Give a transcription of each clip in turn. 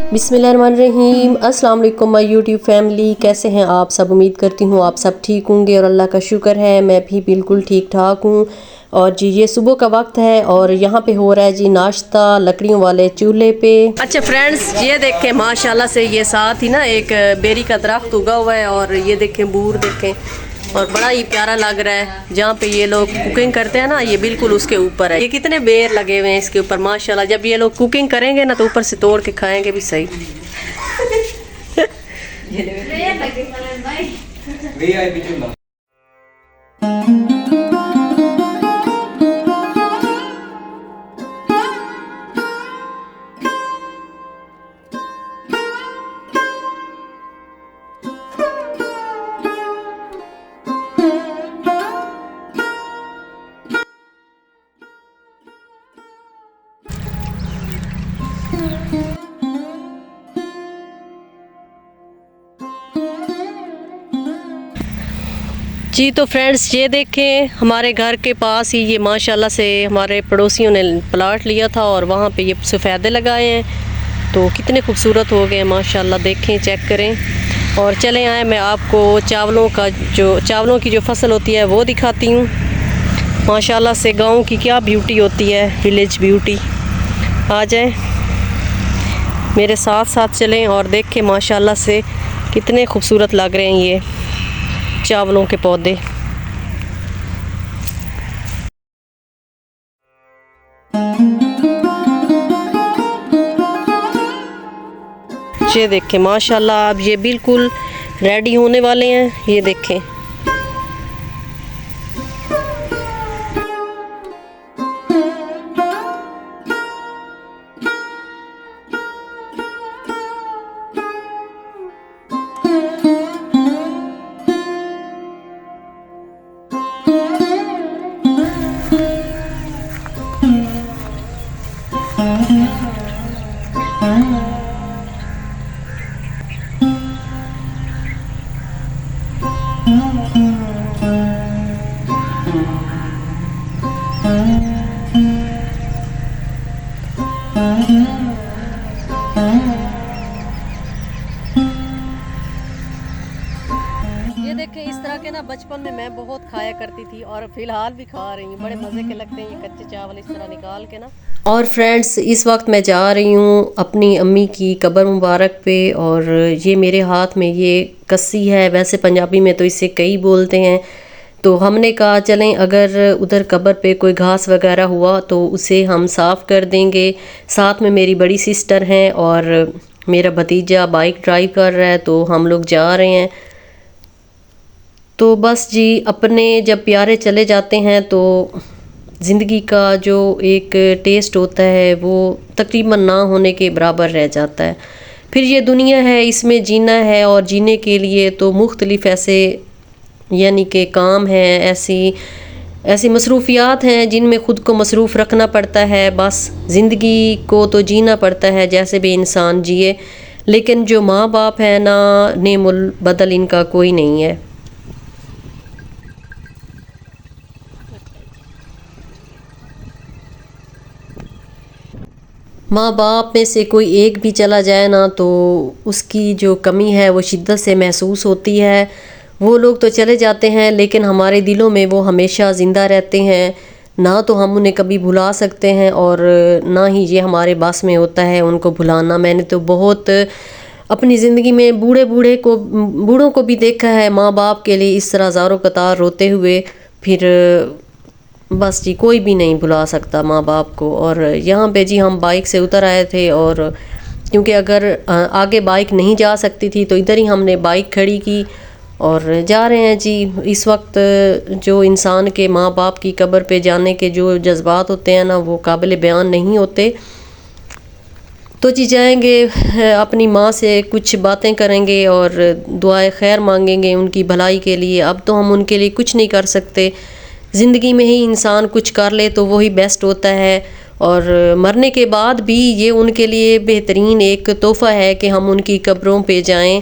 बिस्मिल्लाहिर्रहमानिर्रहीम। अस्सलाम वालेकुम माय यूट्यूब फैमिली, कैसे हैं आप सब। उम्मीद करती हूँ आप सब ठीक होंगे और अल्लाह का शुक्र है मैं भी बिल्कुल ठीक ठाक हूँ। और जी ये सुबह का वक्त है और यहाँ पे हो रहा है जी नाश्ता लकड़ियों वाले चूल्हे पे। अच्छा फ्रेंड्स, ये देखें माशाल्लाह से ये साथ ही ना एक बेरी का दरख्त उगा हुआ है और ये देखें बूर देखें और बड़ा ही प्यारा लग रहा है। जहाँ पे ये लोग कुकिंग करते हैं ना, ये बिल्कुल उसके ऊपर है। ये कितने बेर लगे हुए हैं इसके ऊपर माशाल्लाह। जब ये लोग कुकिंग करेंगे ना तो ऊपर से तोड़ के खाएंगे भी सही। जी तो फ्रेंड्स, ये देखें हमारे घर के पास ही ये माशाल्लाह से हमारे पड़ोसियों ने प्लाट लिया था और वहाँ पे ये सफ़ेदे लगाए हैं तो कितने खूबसूरत हो गए माशाल्लाह। देखें, चेक करें। और चले आए मैं आपको चावलों की जो फसल होती है वो दिखाती हूँ। माशाल्लाह से गांव की क्या ब्यूटी होती है, विलेज ब्यूटी। आ जाएं मेरे साथ साथ चलें और देखें माशाल्लाह से कितने खूबसूरत लग रहे हैं ये चावलों के पौधे। ये देखें माशाल्लाह, अब ये बिल्कुल रेडी होने वाले हैं। ये देखें ये देखें इस तरह के ना बचपन में मैं बहुत खाया करती थी और फिलहाल भी खा रही हूँ। बड़े मज़े के लगते हैं ये कच्चे चावल इस तरह निकाल के ना। और फ्रेंड्स, इस वक्त मैं जा रही हूँ अपनी अम्मी की कब्र मुबारक पे और ये मेरे हाथ में ये कस्सी है। वैसे पंजाबी में तो इसे कई बोलते हैं। तो हमने कहा चलें अगर उधर कब्र पे कोई घास वगैरह हुआ तो उसे हम साफ़ कर देंगे। साथ में मेरी बड़ी सिस्टर हैं और मेरा भतीजा बाइक ड्राइव कर रहा है तो हम लोग जा रहे हैं। तो बस जी, अपने जब प्यारे चले जाते हैं तो ज़िंदगी का जो एक टेस्ट होता है वो तकरीबन ना होने के बराबर रह जाता है। फिर ये दुनिया है, इसमें जीना है और जीने के लिए तो मुख्तलिफ़ ऐसे यानी कि काम हैं, ऐसी मसरूफ़ियात हैं जिनमें ख़ुद को मसरूफ़ रखना पड़ता है। बस ज़िंदगी को तो जीना पड़ता है जैसे भी इंसान जिए। लेकिन जो माँ बाप है ना, नेमुल बदल इनका कोई नहीं है। माँ बाप में से कोई एक भी चला जाए ना तो उसकी जो कमी है वो शिद्दत से महसूस होती है। वो लोग तो चले जाते हैं लेकिन हमारे दिलों में वो हमेशा ज़िंदा रहते हैं। ना तो हम उन्हें कभी भुला सकते हैं और ना ही ये हमारे बस में होता है उनको भुलाना। मैंने तो बहुत अपनी ज़िंदगी में बूढ़ों को भी देखा है माँ बाप के लिए इस तरह ज़ारों कतार रोते हुए। फिर बस जी, कोई भी नहीं भुला सकता माँ बाप को। और यहाँ पे जी हम बाइक से उतर आए थे और क्योंकि अगर आगे बाइक नहीं जा सकती थी तो इधर ही हमने बाइक खड़ी की और जा रहे हैं जी। इस वक्त जो इंसान के माँ बाप की कब्र पे जाने के जो जज्बात होते हैं ना, वो काबिल बयान नहीं होते। तो जी जाएंगे, अपनी माँ से कुछ बातें करेंगे और दुआएं खैर मांगेंगे उनकी भलाई के लिए। अब तो हम उनके लिए कुछ नहीं कर सकते। ज़िंदगी में ही इंसान कुछ कर ले तो वही बेस्ट होता है और मरने के बाद भी ये उनके लिए बेहतरीन एक तोहफ़ा है कि हम उनकी कब्रों पे जाएं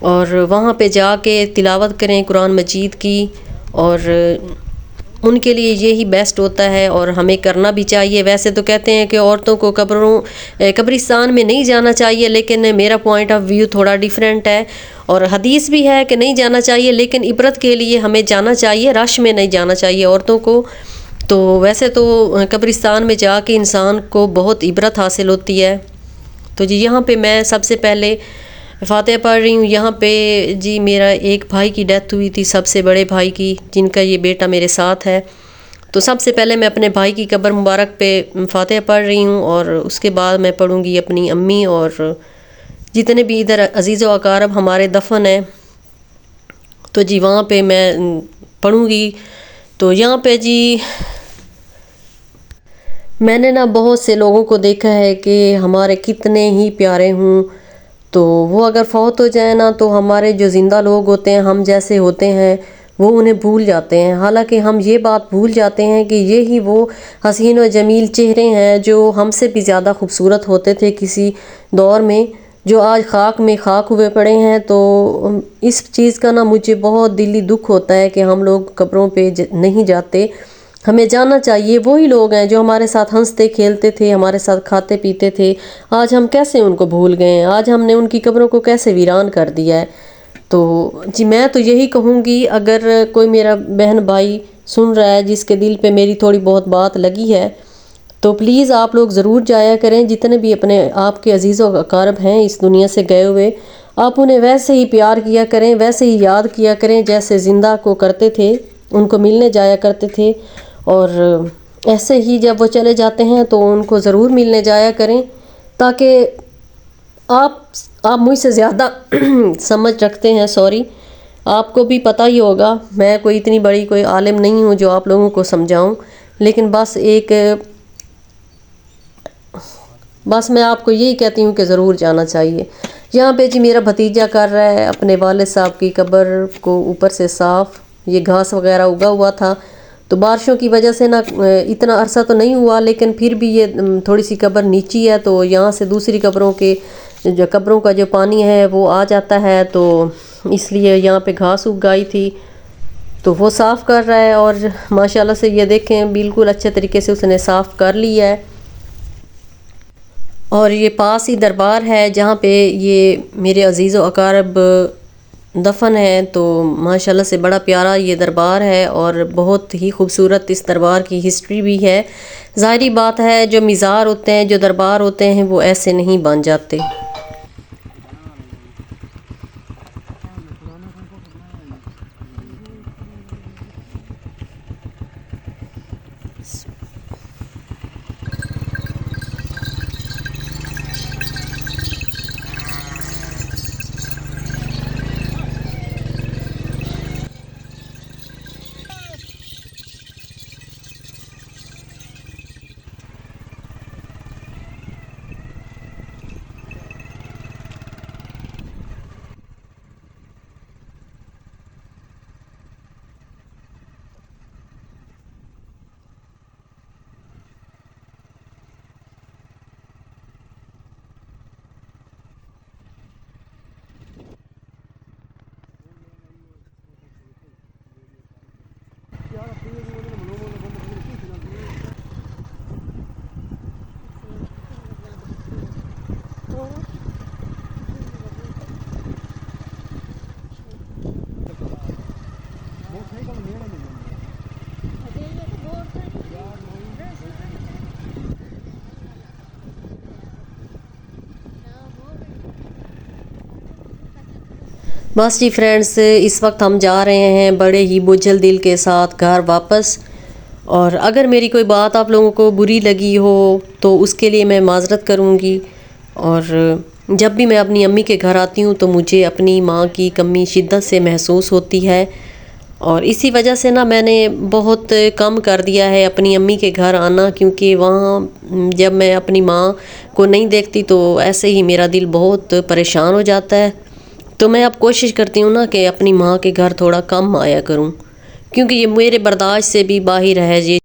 और वहाँ पे जाके तिलावत करें कुरान मजीद की और उनके लिए यही बेस्ट होता है और हमें करना भी चाहिए। वैसे तो कहते हैं कि औरतों को कब्रिस्तान में नहीं जाना चाहिए, लेकिन मेरा पॉइंट ऑफ व्यू थोड़ा डिफरेंट है। और हदीस भी है कि नहीं जाना चाहिए, लेकिन इबरत के लिए हमें जाना चाहिए, रश में नहीं जाना चाहिए औरतों को। तो वैसे तो कब्रिस्तान में जाके इंसान को बहुत इबरत हासिल होती है। तो जी यहाँ पे मैं सबसे पहले फातिहा पढ़ रही हूँ। यहाँ पे जी मेरा एक भाई की डेथ हुई थी, सबसे बड़े भाई की, जिनका ये बेटा मेरे साथ है। तो सबसे पहले मैं अपने भाई की कब्र मुबारक पे फातिहा पढ़ रही हूँ और उसके बाद मैं पढ़ूँगी अपनी अम्मी और जितने भी इधर अजीज़ व अकारब हमारे दफन हैं, तो जी वहाँ पे मैं पढ़ूँगी। तो यहाँ पे जी मैंने ना बहुत से लोगों को देखा है कि हमारे कितने ही प्यारे हों, तो वो अगर फौत हो जाए ना, तो हमारे जो ज़िंदा लोग होते हैं, हम जैसे होते हैं, वो उन्हें भूल जाते हैं। हालांकि हम ये बात भूल जाते हैं कि ये ही वो हसीन व जमील चेहरे हैं जो हमसे भी ज़्यादा खूबसूरत होते थे किसी दौर में, जो आज खाक में खाक हुए पड़े हैं। तो इस चीज़ का ना मुझे बहुत दिली दुख होता है कि हम लोग कब्रों पे नहीं जाते। हमें जाना चाहिए। वही लोग हैं जो हमारे साथ हंसते खेलते थे, हमारे साथ खाते पीते थे, आज हम कैसे उनको भूल गए हैं, आज हमने उनकी कब्रों को कैसे वीरान कर दिया है। तो जी मैं तो यही कहूँगी, अगर कोई मेरा बहन भाई सुन रहा है जिसके दिल पे मेरी थोड़ी बहुत बात लगी है, तो प्लीज़ आप लोग ज़रूर जाया करें। जितने भी अपने आपके अजीज़ व अकारब हैं इस दुनिया से गए हुए, आप उन्हें वैसे ही प्यार किया करें, वैसे ही याद किया करें जैसे ज़िंदा को करते थे, उनको मिलने जाया करते थे। और ऐसे ही जब वो चले जाते हैं तो उनको ज़रूर मिलने जाया करें, ताकि आप मुझसे ज़्यादा समझ रखते हैं। सॉरी, आपको भी पता ही होगा, मैं कोई इतनी बड़ी कोई आलिम नहीं हूँ जो आप लोगों को समझाऊं, लेकिन बस मैं आपको यही कहती हूँ कि ज़रूर जाना चाहिए। यहाँ पे जी मेरा भतीजा कर रहा है अपने वालिद साहब की कब्र को ऊपर से साफ़। ये घास वगैरह उगा हुआ था, तो बारिशों की वजह से ना इतना अरसा तो नहीं हुआ, लेकिन फिर भी ये थोड़ी सी कब्र नीची है, तो यहाँ से दूसरी कब्रों का जो पानी है वो आ जाता है, तो इसलिए यहाँ पे घास उग गई थी, तो वो साफ़ कर रहा है। और माशाल्लाह से ये देखें बिल्कुल अच्छे तरीके से उसने साफ़ कर लिया है। और ये पास ही दरबार है जहाँ पे ये मेरे अजीज़ व अकारब दफन है। तो माशाल्लाह से बड़ा प्यारा ये दरबार है और बहुत ही खूबसूरत इस दरबार की हिस्ट्री भी है। ज़ाहिरी बात है, जो मिज़ार होते हैं, जो दरबार होते हैं, वो ऐसे नहीं बन जाते। बस जी फ्रेंड्स, इस वक्त हम जा रहे हैं बड़े ही बोझल दिल के साथ घर वापस। और अगर मेरी कोई बात आप लोगों को बुरी लगी हो तो उसके लिए मैं माज़रत करूँगी। और जब भी मैं अपनी अम्मी के घर आती हूँ तो मुझे अपनी माँ की कमी शिद्दत से महसूस होती है, और इसी वजह से ना मैंने बहुत कम कर दिया है अपनी अम्मी के घर आना, क्योंकि वहाँ जब मैं अपनी माँ को नहीं देखती तो ऐसे ही मेरा दिल बहुत परेशान हो जाता है। तो मैं अब कोशिश करती हूँ ना कि अपनी माँ के घर थोड़ा कम आया करूँ, क्योंकि ये मेरे बर्दाश्त से भी बाहर है। ये